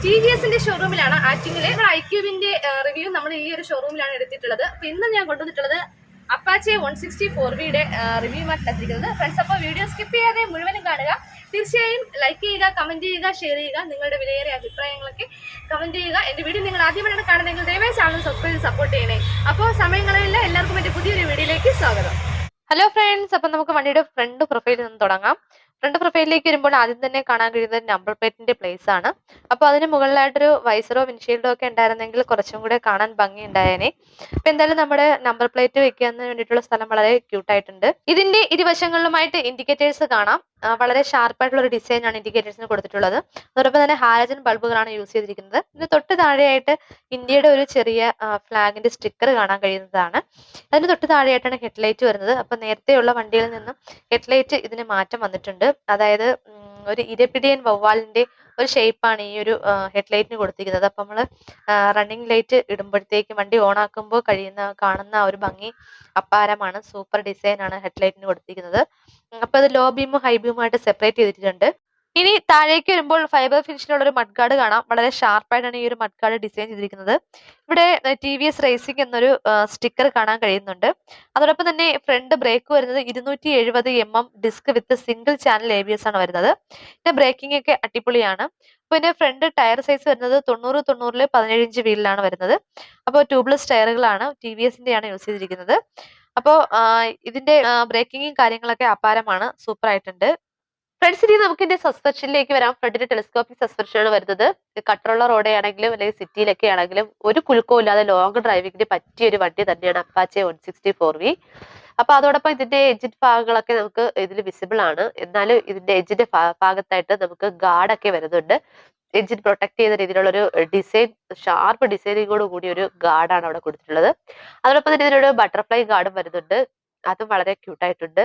TVSന്റെ ഷോറൂമിലാണ് ആറ്റിങ്ങിലെ ഐക്യൂബിന്റെ review നമ്മൾ ഈ ഒരു ഷോറൂമിലാണ് എടുത്തിട്ടുള്ളത്. അപ്പൊ ഇന്ന് ഞാൻ കൊണ്ടുവന്നിട്ടുള്ളത് അപ്പാച്ചെ 164Vയുടെ റിവ്യൂ ആയിട്ടിരിക്കുന്നത്. ഫ്രണ്ട്സ്, അപ്പോൾ വീഡിയോ സ്കിപ്പ് ചെയ്യാതെ മുഴുവനും കാണുക. തീർച്ചയായും ലൈക്ക് ചെയ്യുക, കമന്റ് ചെയ്യുക, ഷെയർ ചെയ്യുക. നിങ്ങളുടെ വിലയേറിയ അഭിപ്രായങ്ങളൊക്കെ കമന്റ് ചെയ്യുക. എന്റെ വീഡിയോ നിങ്ങൾ ആദ്യമായാണ് കാണുന്നതെങ്കിൽ ദയവായി ചാനൽ സബ്സ്ക്രൈബ് ചെയ്ത് സപ്പോർട്ട് ചെയ്യണേ. അപ്പോൾ സമയങ്ങളില്ല, എല്ലാവർക്കും എന്റെ പുതിയൊരു വീഡിയോയിലേക്ക് സ്വാഗതം. ഹലോ ഫ്രണ്ട്സ്, അപ്പം നമുക്ക് വണ്ടിയുടെ ഫ്രണ്ട് പ്രൊഫൈലിൽ നിന്ന് തുടങ്ങാം. ഫ്രണ്ട് പ്രൊഫൈലിലേക്ക് വരുമ്പോൾ ആദ്യം തന്നെ കാണാൻ കഴിയുന്നത് നമ്പർ പ്ലേറ്റിന്റെ പ്ലേസ് ആണ്. അപ്പോൾ അതിന് മുകളിലായിട്ടൊരു വൈസറോ വിൻഷീൽഡോ ഒക്കെ ഉണ്ടായിരുന്നെങ്കിൽ കുറച്ചും കൂടെ കാണാൻ ഭംഗി ഉണ്ടായേനെ. അപ്പൊ എന്തായാലും നമ്മുടെ നമ്പർ പ്ലേറ്റ് വെക്കാൻ വേണ്ടിയിട്ടുള്ള സ്ഥലം വളരെ ക്യൂട്ടായിട്ടുണ്ട്. ഇതിന്റെ ഇരുവശങ്ങളിലുമായിട്ട് ഇൻഡിക്കേറ്റേഴ്സ് കാണാം. വളരെ ഷാർപ്പായിട്ടുള്ള ഒരു ഡിസൈൻ ആണ് ഇൻഡിക്കേറ്റേഴ്സിന് കൊടുത്തിട്ടുള്ളത്. അതോടൊപ്പം തന്നെ ഹാലജൻ ബൾബുകളാണ് യൂസ് ചെയ്തിരിക്കുന്നത്. ഇതിന് തൊട്ട് താഴെയായിട്ട് ഇന്ത്യയുടെ ഒരു ചെറിയ ഫ്ലാഗിന്റെ സ്റ്റിക്കർ കാണാൻ കഴിയുന്നതാണ്. അതിന് തൊട്ട് താഴെയായിട്ടാണ് ഹെഡ്ലൈറ്റ് വരുന്നത്. അപ്പൊ നേരത്തെയുള്ള വണ്ടിയിൽ നിന്നും ഹെഡ്ലൈറ്റ് ഇതിന് മാറ്റം വന്നിട്ടുണ്ട്. അതായത് ഒരു ഇരപിടിയൻ വവ്വാലിന്റെ ഒരു ഷേപ്പാണ് ഈ ഒരു ഹെഡ്ലൈറ്റിന് കൊടുത്തിരിക്കുന്നത്. അപ്പൊ നമ്മള് റണ്ണിങ് ലൈറ്റ് ഇടുമ്പോഴത്തേക്ക് വണ്ടി ഓൺ ആക്കുമ്പോൾ കാണുന്ന ഒരു ഭംഗി അപാരമാണ്. സൂപ്പർ ഡിസൈൻ ആണ് ഹെഡ്ലൈറ്റിന് കൊടുത്തിരിക്കുന്നത്. അപ്പൊ അത് ലോ ബീമും ഹൈ ബീമുമായിട്ട് സെപ്പറേറ്റ് ചെയ്തിട്ടുണ്ട്. ഇനി താഴേക്ക് വരുമ്പോൾ ഫൈബർ ഫിനിഷിലുള്ള ഒരു മഡ് ഗാർഡ് കാണാം. വളരെ ഷാർപ്പായിട്ടാണ് ഈ ഒരു മഡ് ഗാർഡ് ഡിസൈൻ ചെയ്തിരിക്കുന്നത്. ഇവിടെ TVS റേസിംഗ് എന്നൊരു സ്റ്റിക്കർ കാണാൻ കഴിയുന്നുണ്ട്. അതോടൊപ്പം തന്നെ ഫ്രണ്ട് ബ്രേക്ക് വരുന്നത് 270 mm disc with single channel ABS ആണ് വരുന്നത്. പിന്നെ ബ്രേക്കിംഗ് ഒക്കെ അടിപൊളിയാണ്. പിന്നെ ഫ്രണ്ട് ടയർ സൈസ് വരുന്നത് 90/90 17 ഇഞ്ച് വീലിലാണ് വരുന്നത്. അപ്പോൾ ട്യൂബ്ലെസ് ടയറുകളാണ്, TVSന്റെ ആണ് യൂസ് ചെയ്തിരിക്കുന്നത്. അപ്പോൾ ഇതിന്റെ ബ്രേക്കിങ്ങും കാര്യങ്ങളൊക്കെ അപാരമാണ്, സൂപ്പർ ആയിട്ടുണ്ട്. ഫ്രണ്ട്സ്, ഇനി നമുക്ക് ഇതിന്റെ സസ്പെൻഷനിലേക്ക് വരാം. ഫ്രണ്ടിന്റെ ടെലിസ്കോപ്പിക് സസ്പെൻഷൻ ആണ് വരുന്നത്. കട്ടറുള്ള റോഡ് ആണെങ്കിലും അല്ലെങ്കിൽ സിറ്റിയിലൊക്കെ ആണെങ്കിലും ഒരു കുലുക്കവും ഇല്ലാതെ ലോങ് ഡ്രൈവിംഗിന് പറ്റിയ ഒരു വണ്ടി തന്നെയാണ് അപ്പാച്ചെ 164V. അപ്പൊ അതോടൊപ്പം ഇതിന്റെ എഞ്ചിൻ ഭാഗങ്ങളൊക്കെ നമുക്ക് ഇതിൽ വിസിബിൾ ആണ്. എന്നാലും ഇതിന്റെ എഞ്ചിന്റെ ഭാഗത്തായിട്ട് നമുക്ക് ഗാർഡൊക്കെ വരുന്നുണ്ട്. എഞ്ചിൻ പ്രൊട്ടക്ട് ചെയ്യുന്ന രീതിയിലുള്ള ഒരു ഡിസൈൻ, ഷാർപ്പ് ഡിസൈനിങ്ങോട് കൂടി ഒരു ഗാർഡാണ് അവിടെ കൊടുത്തിട്ടുള്ളത്. അതോടൊപ്പം തന്നെ ഇതിനൊരു ബട്ടർഫ്ലൈ ഗാർഡും വരുന്നുണ്ട്. അതും വളരെ ക്യൂട്ടായിട്ടുണ്ട്.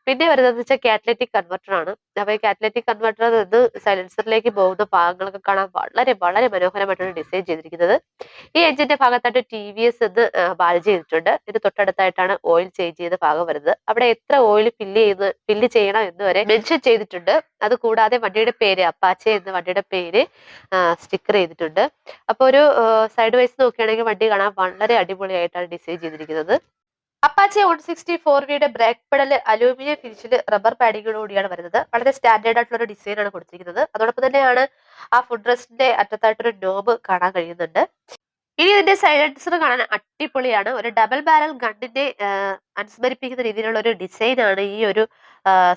പിന്നെ വരുന്നത് വെച്ചാൽ കാറ്റലറ്റിക് കൺവെർട്ടർ ആണ്. അപ്പൊ ഈ കാറ്റലറ്റിക് കൺവെർട്ടർ നിന്ന് സൈലൻസറിലേക്ക് പോകുന്ന ഭാഗങ്ങളൊക്കെ കാണാൻ വളരെ വളരെ മനോഹരമായിട്ടാണ് ഡിസൈൻ ചെയ്തിരിക്കുന്നത്. ഈ എഞ്ചിന്റെ ഭാഗത്തായിട്ട് TVS എന്ന് ബാഡ്ജ് ചെയ്തിട്ടുണ്ട്. ഇതിന് തൊട്ടടുത്തായിട്ടാണ് ഓയിൽ ചേഞ്ച് ചെയ്ത ഭാഗം വരുന്നത്. അവിടെ എത്ര ഓയിൽ ഫില്ല് ചെയ്യണം എന്ന് വരെ മെൻഷൻ ചെയ്തിട്ടുണ്ട്. അത് കൂടാതെ വണ്ടിയുടെ പേര് അപ്പാച്ചെ എന്ന വണ്ടിയുടെ പേര് സ്റ്റിക്കർ ചെയ്തിട്ടുണ്ട്. അപ്പൊ ഒരു സൈഡ് വൈസ് നോക്കുകയാണെങ്കിൽ വണ്ടി കാണാൻ വളരെ അടിപൊളിയായിട്ടാണ് ഡിസൈൻ ചെയ്തിരിക്കുന്നത്. അപ്പാച്ചെ 164Vയുടെ ബ്രേക്ക് പെഡൽ അലൂമിനിയം ഫിനിഷിൽ റബ്ബർ പാഡിങ്ങോടുകൂടിയാണ് വരുന്നത്. വളരെ സ്റ്റാൻഡേർഡ് ആയിട്ടുള്ള ഒരു ഡിസൈൻ ആണ് കൊടുത്തിരിക്കുന്നത്. അതോടൊപ്പം തന്നെയാണ് ആ ഫുഡ് റെസ്റ്റിന്റെ അറ്റത്തായിട്ടൊരു നോബ് കാണാൻ കഴിയുന്നുണ്ട്. ഇനി ഇതിന്റെ സൈലൻസർ കാണാൻ അടിപൊളിയാണ്. ഒരു ഡബിൾ ബാരൽ ഗണ്ണിനെ അനുസ്മരിപ്പിക്കുന്ന രീതിയിലുള്ള ഒരു ഡിസൈൻ ആണ് ഈ ഒരു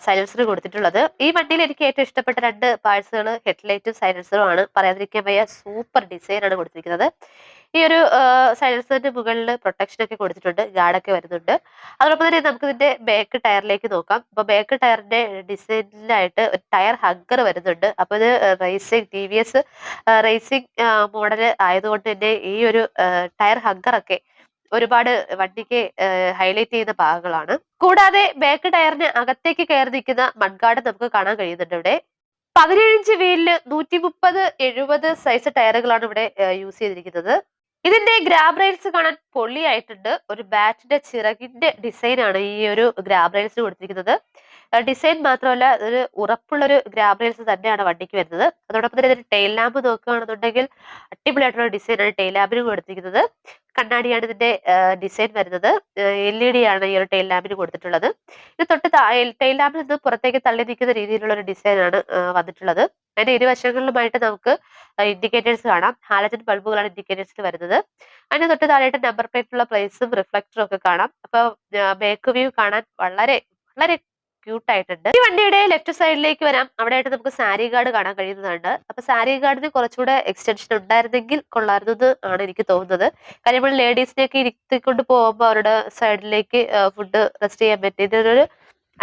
സൈലൻസർ കൊടുത്തിട്ടുള്ളത്. ഈ വണ്ടിയിൽ എനിക്ക് ഏറ്റവും ഇഷ്ടപ്പെട്ട രണ്ട് പാർട്സുകൾ ഹെഡ്ലൈറ്റും സൈലൻസറും ആണ്. പറയാതിരിക്കാൻ വയ്യ, സൂപ്പർ ഡിസൈൻ ആണ് കൊടുത്തിരിക്കുന്നത്. ഈ ഒരു സൈലൻസറിന്റെ മുകളിൽ പ്രൊട്ടക്ഷൻ ഒക്കെ കൊടുത്തിട്ടുണ്ട്, ഗാർഡൊക്കെ വരുന്നുണ്ട്. അതോടൊപ്പം തന്നെ നമുക്ക് ഇതിന്റെ ബാക്ക് ടയറിലേക്ക് നോക്കാം. അപ്പൊ ബാക്ക് ടയറിന്റെ ഡിസൈനിലായിട്ട് ഒരു ടയർ ഹഗ്ഗർ വരുന്നുണ്ട്. അപ്പൊ ഇത് TVS റേസിംഗ് മോഡൽ ആയതുകൊണ്ട് തന്നെ ഈ ഒരു ടയർ ഹഗ്ഗർ ഒക്കെ ഒരുപാട് വണ്ടിക്ക് ഹൈലൈറ്റ് ചെയ്യുന്ന ഭാഗങ്ങളാണ്. കൂടാതെ ബാക്ക് ടയറിന് അകത്തേക്ക് കയറി നിൽക്കുന്ന മഡ്ഗാർഡ് നമുക്ക് കാണാൻ കഴിയുന്നുണ്ട്. ഇവിടെ 17 ഇഞ്ച് വീലില് 130/70 സൈസ് ടയറുകളാണ് ഇവിടെ യൂസ് ചെയ്തിരിക്കുന്നത്. ഇതിന്റെ ഗ്രാബ് റെയിൽസ് കാണാൻ പൊള്ളിയായിട്ടുണ്ട്. ഒരു ബാറ്റിന്റെ ചിറകിന്റെ ഡിസൈൻ ആണ് ഈ ഒരു ഗ്രാബ് റെയിൽസ് കൊടുത്തിരിക്കുന്നത്. ഡിസൈൻ മാത്രമല്ല, ഒരു ഉറപ്പുള്ളൊരു ഗ്രാബ് റെയിൽസ് തന്നെയാണ് വണ്ടിക്ക് വരുന്നത്. അതോടൊപ്പം തന്നെ ഇതിന്റെ ടെയിൽ ലാമ്പ് നോക്കുകയാണെന്നുണ്ടെങ്കിൽ അടിപൊളിയായിട്ടുള്ള ഡിസൈനാണ് ടെയിൽ ലാമ്പിന് കൊടുത്തിരിക്കുന്നത്. കണ്ണാടിയാണ് ഇതിന്റെ ഡിസൈൻ വരുന്നത്. LED ആണ് ഈ ഒരു ടെയിൽ ലാമ്പിന് കൊടുത്തിട്ടുള്ളത്. ഇത് തൊട്ട് ടെയിൽ ലാമ്പിൽ നിന്ന് പുറത്തേക്ക് തള്ളി നിൽക്കുന്ന രീതിയിലുള്ള ഒരു ഡിസൈനാണ് വന്നിട്ടുള്ളത്. അതിന്റെ ഇരുവശങ്ങളിലുമായിട്ട് നമുക്ക് ഇൻഡിക്കേറ്റേഴ്സ് കാണാം. ഹാലജൻ ബൾബുകളാണ് ഇൻഡിക്കേറ്റേഴ്സിൽ വരുന്നത്. അതിന് തൊട്ട് താഴെയായിട്ട് നമ്പർ പ്ലേറ്റുള്ള പ്ലേസും റിഫ്ലക്ടറും ഒക്കെ കാണാം. അപ്പൊ ബാക്ക് വ്യൂ കാണാൻ വളരെ വളരെ ക്യൂട്ടായിട്ടുണ്ട്. ഈ വണ്ടിയുടെ ലെഫ്റ്റ് സൈഡിലേക്ക് വരാം. അവിടെ ആയിട്ട് നമുക്ക് സാരി ഗാർഡ് കാണാൻ കഴിയുന്നതാണ്. അപ്പൊ സാരി ഗാർഡിന് കുറച്ചുകൂടെ എക്സ്റ്റൻഷൻ ഉണ്ടായിരുന്നെങ്കിൽ കൊള്ളായിരുന്നു ആണ് എനിക്ക് തോന്നുന്നത്. കാര്യം നമ്മൾ ലേഡീസിനെയൊക്കെ ഇരുത്തിക്കൊണ്ട് പോകുമ്പോൾ അവരുടെ സൈഡിലേക്ക് ഫുഡ് റെസ്റ്റ് ചെയ്യാൻ പറ്റിയ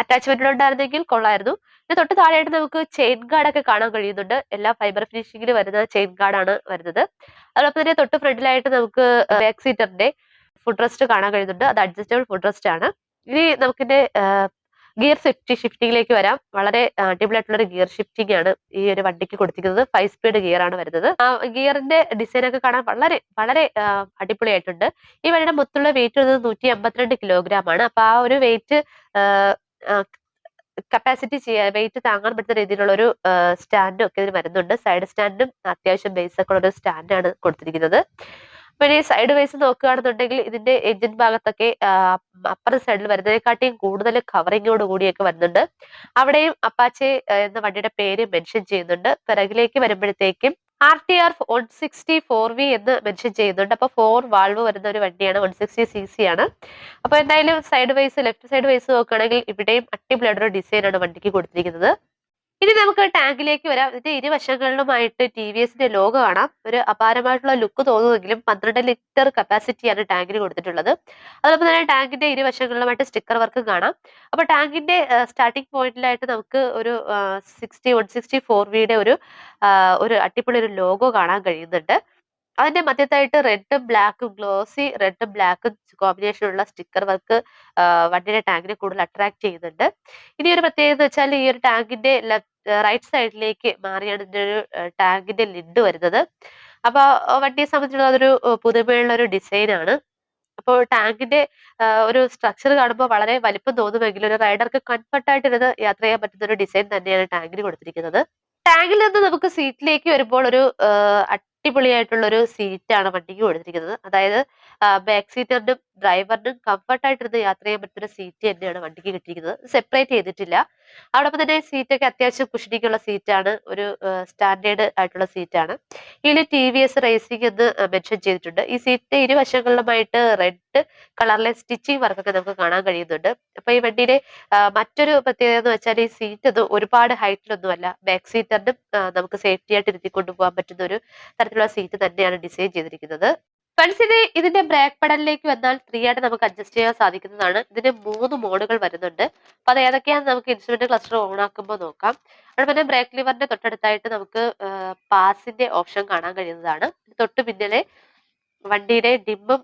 അറ്റാച്ച്മെന്റ് ഉണ്ടായിരുന്നെങ്കിൽ കൊള്ളായിരുന്നു. ഇത് തൊട്ട് താഴെയായിട്ട് നമുക്ക് ചെയിൻ ഗാർഡ് ഒക്കെ കാണാൻ കഴിയുന്നുണ്ട്. എല്ലാ ഫൈബർ ഫിനിഷിംഗിൽ വരുന്ന ചെയിൻ ഗാർഡാണ് വരുന്നത്. അതോടൊപ്പം തന്നെ തൊട്ട് ഫ്രണ്ടിലായിട്ട് നമുക്ക് ബാക്ക് സീറ്ററിന്റെ ഫുഡ് റെസ്റ്റ് കാണാൻ കഴിയുന്നുണ്ട്. അത് അഡ്ജസ്റ്റബിൾ ഫുഡ് റെസ്റ്റ് ആണ്. ഇനി നമുക്കിന്റെ ഗിയർ ഷിഫ്റ്റിംഗിലേക്ക് വരാം. വളരെ അടിപൊളിയായിട്ടുള്ള ഒരു ഗിയർ ഷിഫ്റ്റിംഗ് ആണ് ഈ ഒരു വണ്ടിക്ക് കൊടുത്തിരിക്കുന്നത്. 5 സ്പീഡ് ഗിയർ ആണ് വരുന്നത്. ഗിയറിന്റെ ഡിസൈൻ ഒക്കെ കാണാൻ വളരെ വളരെ അടിപൊളിയായിട്ടുണ്ട്. ഈ വണ്ടിയുടെ മൊത്തമുള്ള വെയിറ്റ് വരുന്നത് 152 കിലോഗ്രാം ആണ്. അപ്പൊ ആ ഒരു വെയിറ്റ് കപ്പാസിറ്റി വെയിറ്റ് താങ്ങാൻ പറ്റുന്ന രീതിയിലുള്ള ഒരു സ്റ്റാൻഡും ഒക്കെ ഇതിന് വരുന്നുണ്ട്. സൈഡ് സ്റ്റാൻഡും അത്യാവശ്യം ബേസ് ഒക്കെ ഉള്ള ഒരു സ്റ്റാൻഡാണ് കൊടുത്തിരിക്കുന്നത്. പിന്നെ ഈ സൈഡ് വൈസ് നോക്കുകയാണെന്നുണ്ടെങ്കിൽ ഇതിന്റെ എഞ്ചിൻ ഭാഗത്തൊക്കെ അപ്പർ സൈഡിൽ വരുന്നതിനെക്കാട്ടിയും കൂടുതൽ കവറിങ്ങോട് കൂടിയൊക്കെ വരുന്നുണ്ട്. അവിടെയും അപ്പാച്ചെ എന്ന വണ്ടിയുടെ പേര് മെൻഷൻ ചെയ്യുന്നുണ്ട്. പിറകിലേക്ക് വരുമ്പോഴത്തേക്കും RTR 164V എന്ന് മെൻഷൻ ചെയ്യുന്നുണ്ട്. അപ്പൊ 4 വാൾവ് വരുന്ന ഒരു വണ്ടിയാണ്, 160cc ആണ്. അപ്പൊ എന്തായാലും side vice left side vice നോക്കുകയാണെങ്കിൽ ഇവിടെയും അടിപൊളിയായിട്ടൊരു ഡിസൈൻ ആണ് വണ്ടിക്ക് കൊടുത്തിരിക്കുന്നത്. ഇനി നമുക്ക് ടാങ്കിലേക്ക് വരാം. ഇതിന്റെ ഇരുവശങ്ങളിലുമായിട്ട് TVSന്റെ ലോഗോ കാണാം. ഒരു അപാരമായിട്ടുള്ള ലുക്ക് തോന്നുമെങ്കിലും 12 ലിറ്റർ കപ്പാസിറ്റിയാണ് ടാങ്കിന് കൊടുത്തിട്ടുള്ളത്. അതോടൊപ്പം തന്നെ ടാങ്കിന്റെ ഇരുവശങ്ങളിലുമായിട്ട് സ്റ്റിക്കർ വർക്കും കാണാം. അപ്പൊ ടാങ്കിന്റെ സ്റ്റാർട്ടിംഗ് പോയിന്റിലായിട്ട് നമുക്ക് ഒരു 164Vയുടെ ഒരു അടിപൊളി ഒരു ലോഗോ കാണാൻ കഴിയുന്നുണ്ട്. അതിന്റെ മധ്യത്തായിട്ട് റെഡും ബ്ലാക്കും, ഗ്ലോസി റെഡും ബ്ലാക്കും കോമ്പിനേഷനുള്ള സ്റ്റിക്കർ വർക്ക് വണ്ടിയുടെ ടാങ്കിനെ കൂടുതൽ അട്രാക്ട് ചെയ്യുന്നുണ്ട്. ഇനി ഒരു പ്രത്യേകത എന്ന് വെച്ചാൽ ഈ ഒരു ടാങ്കിന്റെ റൈറ്റ് സൈഡിലേക്ക് മാറിയാണ് ഇതിന്റെ ഒരു ടാങ്കിന്റെ ലിഡ് വരുന്നത്. അപ്പൊ വണ്ടിയെ സംബന്ധിച്ചുള്ള അതൊരു പുതുമയുള്ള ഒരു ഡിസൈൻ ആണ്. അപ്പോൾ ടാങ്കിന്റെ ഒരു സ്ട്രക്ചർ കാണുമ്പോൾ വളരെ വലിപ്പം തോന്നുമെങ്കിലും ഒരു റൈഡർക്ക് കംഫർട്ടായിട്ട് ഇരുന്ന് യാത്ര ചെയ്യാൻ പറ്റുന്ന ഒരു ഡിസൈൻ തന്നെയാണ് ടാങ്കിന് കൊടുത്തിരിക്കുന്നത്. ടാങ്കിൽ നിന്ന് നമുക്ക് സീറ്റിലേക്ക് വരുമ്പോൾ ഒരു അടിപൊളിയായിട്ടുള്ള ഒരു സീറ്റാണ് വണ്ടിക്ക് കൊടുത്തിരിക്കുന്നത്. അതായത് ബാക്ക് സീറ്ററിനും ഡ്രൈവറിനും കംഫർട്ടായിട്ടിരുന്ന് യാത്ര ചെയ്യാൻ പറ്റുന്ന സീറ്റ് തന്നെയാണ് വണ്ടിക്ക് കിട്ടിയിരിക്കുന്നത്. സെപ്പറേറ്റ് ചെയ്തിട്ടില്ല. അതോടൊപ്പം തന്നെ സീറ്റൊക്കെ അത്യാവശ്യം കുഷനിക്കുള്ള സീറ്റാണ്, ഒരു സ്റ്റാൻഡേർഡ് ആയിട്ടുള്ള സീറ്റാണ്. ഇതിൽ TVS റേസിംഗ് എന്ന് മെൻഷൻ ചെയ്തിട്ടുണ്ട്. ഈ സീറ്റിന്റെ ഇരുവശങ്ങളിലുമായിട്ട് റെഡ് കളറിലെ സ്റ്റിച്ചിങ് വർക്കൊക്കെ നമുക്ക് കാണാൻ കഴിയുന്നുണ്ട്. അപ്പൊ ഈ വണ്ടിയുടെ മറ്റൊരു പ്രത്യേകത എന്ന് വെച്ചാൽ ഈ സീറ്റ് ഒന്നും ഒരുപാട് ഹൈറ്റിലൊന്നുമല്ല. ബാക്ക് സീറ്ററിനും നമുക്ക് സേഫ്റ്റി ആയിട്ട് ഇരുത്തിക്കൊണ്ടു പോകാൻ പറ്റുന്ന ഒരു തരത്തിലുള്ള സീറ്റ് തന്നെയാണ് ഡിസൈൻ ചെയ്തിരിക്കുന്നത്. ഫ്രണ്ട്സിന് ഇതിന്റെ ബ്രേക്ക് പെഡലിലേക്ക് വന്നാൽ 3 ആയിട്ട് നമുക്ക് അഡ്ജസ്റ്റ് ചെയ്യാൻ സാധിക്കുന്നതാണ്. ഇതിന് 3 മോഡുകൾ വരുന്നുണ്ട്. അപ്പൊ അത് ഏതൊക്കെയാണെന്ന് നമുക്ക് ഇൻസ്ട്രുമെന്റ് ക്ലസ്റ്റർ ഓൺ ആക്കുമ്പോൾ നോക്കാം. അതുപോലെ തന്നെ ബ്രേക്ക് ലിവറിന്റെ തൊട്ടടുത്തായിട്ട് നമുക്ക് പാസിന്റെ ഓപ്ഷൻ കാണാൻ കഴിയുന്നതാണ്. തൊട്ട് പിന്നിലെ വണ്ടിയുടെ ഡിമ്മും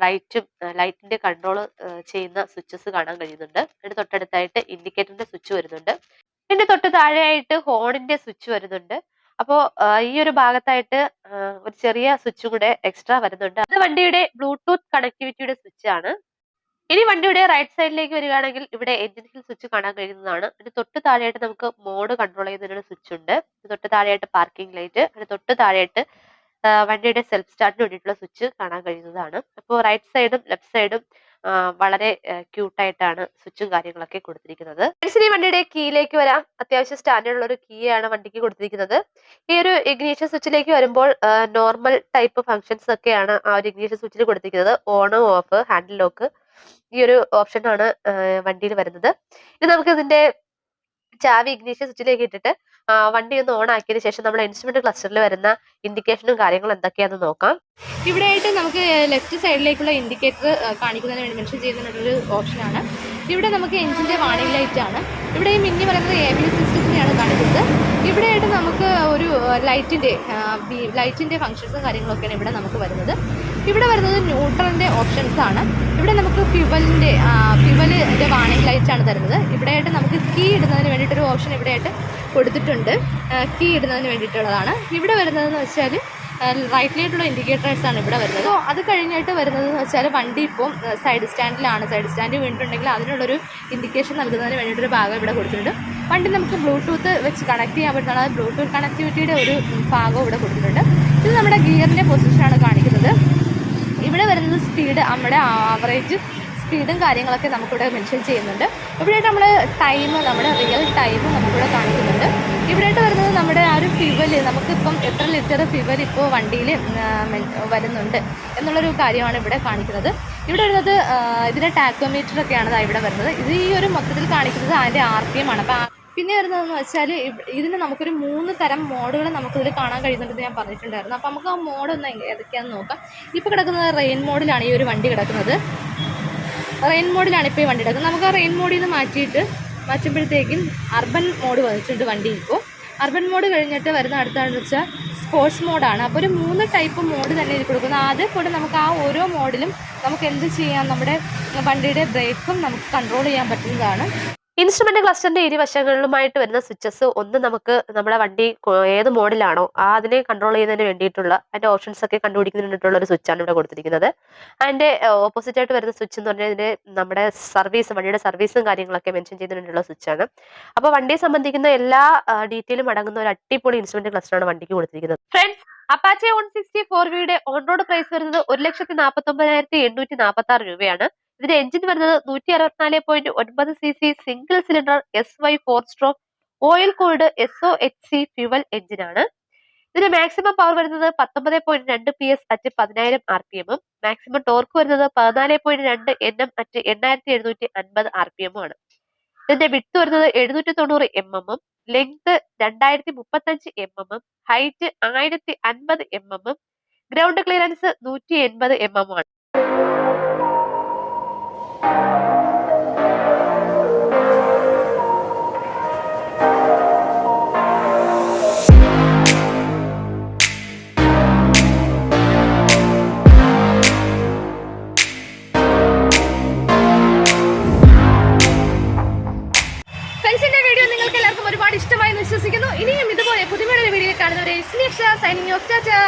ബ്രൈറ്റും ലൈറ്റിന്റെ കൺട്രോൾ ചെയ്യുന്ന സ്വിച്ചസ് കാണാൻ കഴിയുന്നുണ്ട്. അതിന് തൊട്ടടുത്തായിട്ട് ഇൻഡിക്കേറ്ററിന്റെ സ്വിച്ച് വരുന്നുണ്ട്. ഇതിന്റെ തൊട്ട് താഴെയായിട്ട് ഹോണിന്റെ സ്വിച്ച് വരുന്നുണ്ട്. അപ്പോ ഈ ഒരു ഭാഗത്തായിട്ട് ഒരു ചെറിയ സ്വിച്ചും കൂടെ എക്സ്ട്രാ വരുന്നുണ്ട്. അത് വണ്ടിയുടെ ബ്ലൂടൂത്ത് കണക്ടിവിറ്റിയുടെ സ്വിച്ച് ആണ്. ഇനി വണ്ടിയുടെ റൈറ്റ് സൈഡിലേക്ക് വരികയാണെങ്കിൽ ഇവിടെ എഞ്ചിൻ ഹിൽ സ്വിച്ച് കാണാൻ കഴിയുന്നതാണ്. അതിന് തൊട്ട് താഴെയായിട്ട് നമുക്ക് മോഡ് കൺട്രോൾ ചെയ്യുന്നതിനുള്ള സ്വിച്ച് ഉണ്ട്. തൊട്ട് താഴെയായിട്ട് പാർക്കിംഗ് ലൈറ്റ്, അതിന് തൊട്ട് താഴെയായിട്ട് വണ്ടിയുടെ സെൽഫ് സ്റ്റാർട്ടിന് വേണ്ടിയിട്ടുള്ള സ്വിച്ച് കാണാൻ കഴിയുന്നതാണ്. അപ്പോൾ റൈറ്റ് സൈഡും ലെഫ്റ്റ് സൈഡും വളരെ ക്യൂട്ടായിട്ടാണ് സ്വിച്ചും കാര്യങ്ങളൊക്കെ കൊടുത്തിരിക്കുന്നത്. ഈ വണ്ടിയുടെ കീയിലേക്ക് വരാം. അത്യാവശ്യം സ്റ്റാൻഡേർഡ് ഉള്ള ഒരു കീ ആണ് വണ്ടിക്ക് കൊടുത്തിരിക്കുന്നത്. ഈ ഒരു ഇഗ്നീഷൻ സ്വിച്ചിലേക്ക് വരുമ്പോൾ നോർമൽ ടൈപ്പ് ഫംഗ്ഷൻസ് ഒക്കെയാണ് ആ ഒരു ഇഗ്നീഷൻ സ്വിച്ചിൽ കൊടുത്തിരിക്കുന്നത്. ഓൺ ഓഫ്, ഹാൻഡിൽ ലോക്ക്, ഈ ഒരു ഓപ്ഷൻ ആണ് വണ്ടിയിൽ വരുന്നത്. ഇനി നമുക്ക് ഇതിന്റെ ചാവി ഇഗ്നീഷൻ സ്വിച്ചിലേക്ക് ഇട്ടിട്ട് വണ്ടി ഒന്ന് ഓൺ ആക്കിയതിനു ശേഷം നമ്മുടെ ഇൻസ്ട്രുമെന്റ് ക്ലസ്റ്ററിൽ വരുന്ന ഇൻഡിക്കേഷനും കാര്യങ്ങളും എന്തൊക്കെയാണെന്ന് നോക്കാം. ഇവിടെയായിട്ട് നമുക്ക് ലെഫ്റ്റ് സൈഡിലേക്കുള്ള ഇൻഡിക്കേറ്റർ കാണിക്കുന്നതിന് വേണ്ടി മെൻഷൻ ചെയ്യുന്നതിനുള്ളൊരു ഓപ്ഷനാണ്. ഇവിടെ നമുക്ക് എഞ്ചിന്റെ വാണിംഗ് ലൈറ്റ് ആണ്. ഇവിടെ ഈ മിന്നി പറയുന്നത് ABS സിസ്റ്റത്തിനെയാണ് കാണിക്കുന്നത്. ഇവിടെയായിട്ട് നമുക്ക് ഒരു ലൈറ്റിന്റെ ഫംഗ്ഷൻസും കാര്യങ്ങളൊക്കെയാണ് ഇവിടെ നമുക്ക് വരുന്നത്. ഇവിടെ വരുന്നത് ന്യൂട്രലിന്റെ ഓപ്ഷൻസ് ആണ്. ഇവിടെ നമുക്ക് ഫ്യൂവലിന്റെ വാണിംഗ് ലൈറ്റ് ആണ് തരുന്നത്. ഇവിടെയായിട്ട് നമുക്ക് കീ ഇടുന്നതിന് വേണ്ടിയിട്ടൊരു ഓപ്ഷൻ ഇവിടെയായിട്ട് കൊടുത്തിട്ടുണ്ട്. കീ ഇടുന്നതിന് വേണ്ടിയിട്ടുള്ളതാണ്. ഇവിടെ വരുന്നതെന്ന് വെച്ചാൽ റൈറ്റിലായിട്ടുള്ള ഇൻഡിക്കേറ്റേഴ്സ് ആണ് ഇവിടെ വരുന്നത്. അപ്പോൾ അത് കഴിഞ്ഞിട്ട് വരുന്നതെന്ന് വെച്ചാൽ വണ്ടി ഇപ്പം സൈഡ് സ്റ്റാൻഡിലാണ്. സൈഡ് സ്റ്റാൻഡ് വീണിട്ടുണ്ടെങ്കിൽ അതിനുള്ളൊരു ഇൻഡിക്കേഷൻ നൽകുന്നതിന് വേണ്ടിയിട്ടൊരു ഭാഗം ഇവിടെ കൊടുത്തിട്ടുണ്ട്. വണ്ടി നമുക്ക് ബ്ലൂടൂത്ത് വെച്ച് കണക്ട് ചെയ്യാൻ പറ്റുന്ന ബ്ലൂടൂത്ത് കണക്ടിവിറ്റിയുടെ ഒരു ഭാഗം ഇവിടെ കൊടുത്തിട്ടുണ്ട്. ഇത് നമ്മുടെ ഗിയറിൻ്റെ പൊസിഷനാണ് കാണിക്കുന്നത്. ഇവിടെ വരുന്നത് സ്പീഡ്, നമ്മുടെ ആവറേജ് സ്പീഡും കാര്യങ്ങളൊക്കെ നമുക്കിവിടെ മെൻഷൻ ചെയ്യുന്നുണ്ട്. ഇവിടെയായിട്ട് നമ്മൾ നമ്മുടെ റിയൽ ടൈം നമുക്കിവിടെ കാണിക്കുന്നുണ്ട്. ഇവിടെയായിട്ട് വരുന്നത് നമ്മുടെ ആ ഒരു ഫ്യൂവൽ, നമുക്കിപ്പം എത്ര ലിറ്റർ ഫ്യൂവൽ ഇപ്പോൾ വണ്ടിയിൽ വരുന്നുണ്ട് എന്നുള്ളൊരു കാര്യമാണ് ഇവിടെ കാണിക്കുന്നത്. ഇവിടെ വരുന്നത് ഇതിൻ്റെ ടാക്കോമീറ്റർ ഒക്കെയാണ് ഇവിടെ വരുന്നത്. ഇത് ഈ ഒരു മൊത്തത്തിൽ കാണിക്കുന്നത് അതിൻ്റെ RPM ആണ്. അപ്പോൾ പിന്നെ വരുന്നതെന്ന് വെച്ചാൽ ഇതിന് നമുക്കൊരു 3 തരം മോഡുകൾ നമുക്കിതിൽ കാണാൻ കഴിയുന്നുണ്ടെന്ന് ഞാൻ പറഞ്ഞിട്ടുണ്ടായിരുന്നു. അപ്പോൾ നമുക്ക് ആ മോഡൊന്ന് ഏതൊക്കെയാണെന്ന് നോക്കാം. ഇപ്പോൾ കിടക്കുന്നത് റെയിൻ മോഡിലാണ് ഈ ഒരു വണ്ടി കിടക്കുന്നത്. റെയിൻ മോഡിലാണ് ഇപ്പോൾ ഈ വണ്ടി കിടക്കുന്നത്. നമുക്ക് ആ റെയിൻ മോഡിൽ നിന്ന് മാറ്റുമ്പോഴത്തേക്കും അർബൻ മോഡ് വന്നിട്ടുണ്ട് വണ്ടി. ഇപ്പോൾ അർബൻ മോഡ് കഴിഞ്ഞിട്ട് വരുന്ന അടുത്താണെന്ന് വെച്ചാൽ സ്പോർട്സ് മോഡാണ്. അപ്പോൾ ഒരു 3 ടൈപ്പ് മോഡ് തന്നെ ഇതിൽ കൊടുക്കുന്നത്. അതേപോലെ നമുക്ക് ആ ഓരോ മോഡിലും നമുക്ക് എന്ത് ചെയ്യാം, നമ്മുടെ വണ്ടിയുടെ ബ്രേക്കും നമുക്ക് കൺട്രോൾ ചെയ്യാൻ പറ്റുന്നതാണ്. ഇൻസ്ട്രുമെന്റ് ക്ലസ്റ്ററിന്റെ ഇരുവശങ്ങളിലുമായിട്ട് വരുന്ന സ്വിച്ചസ് ഒന്ന് നമുക്ക് നമ്മുടെ വണ്ടി ഏത് മോഡലാണോ അതിനെ കൺട്രോൾ ചെയ്യുന്നതിന് വേണ്ടിയിട്ടുള്ള അതിന്റെ ഓപ്ഷൻസ് ഒക്കെ കണ്ടുപിടിക്കുന്നതിന് വേണ്ടിയിട്ടുള്ള ഒരു സ്വിച്ചാണ് ഇവിടെ കൊടുത്തിരിക്കുന്നത്. അതിന്റെ ഓപ്പോസിറ്റ് ആയിട്ട് വരുന്ന സ്വിച്ച് എന്ന് പറഞ്ഞാൽ ഇതിന്റെ നമ്മുടെ വണ്ടിയുടെ സർവീസും കാര്യങ്ങളൊക്കെ മെൻഷൻ ചെയ്യുന്നതിന് വേണ്ടിയുള്ള സ്വിച്ചാണ്. അപ്പോൾ വണ്ടിയെ സംബന്ധിക്കുന്ന എല്ലാ ഡീറ്റെയിലും അടങ്ങുന്ന ഒരു അടിപൊളി ഇൻസ്ട്രുമെന്റ് ക്ലസ്റ്ററാണ് വണ്ടിക്ക് കൊടുത്തിരിക്കുന്നത്. ഫ്രണ്ട്സ്, അപ്പാച്ചെ 164 ഓൺ-റോഡ് പ്രൈസ് വരുന്നത് 1,49,846 രൂപയാണ്. ഇതിന്റെ എഞ്ചിൻ വരുന്നത് 164.9 cc single cylinder SY4 stroke oil cooled SOHC fuel എഞ്ചിനാണ്. ഇതിന്റെ മാക്സിമം പവർ വരുന്നത് 19.2 PS at 10,000 RPM, maximum torque വരുന്നത് 14.2 Nm അറ്റ് 8,750 RPM ആണ്. ഇതിന്റെ വിഡ്ത്ത് വരുന്നത് 790 mm, length 2035 mm, height 1050 mm, ground clearance 180 mm ആണ്. ഫ്രണ്ട്സിന്റെ വീഡിയോ നിങ്ങൾക്ക് എല്ലാവർക്കും ഒരുപാട് ഇഷ്ടമായി വിശ്വസിക്കുന്നു. ഇനിയും ഇതുപോലെ പുതിയ വീഡിയോ കാണുന്നവരെ അക്ഷര സൈനിങ് ഓഫ്. ടാറ്റാ.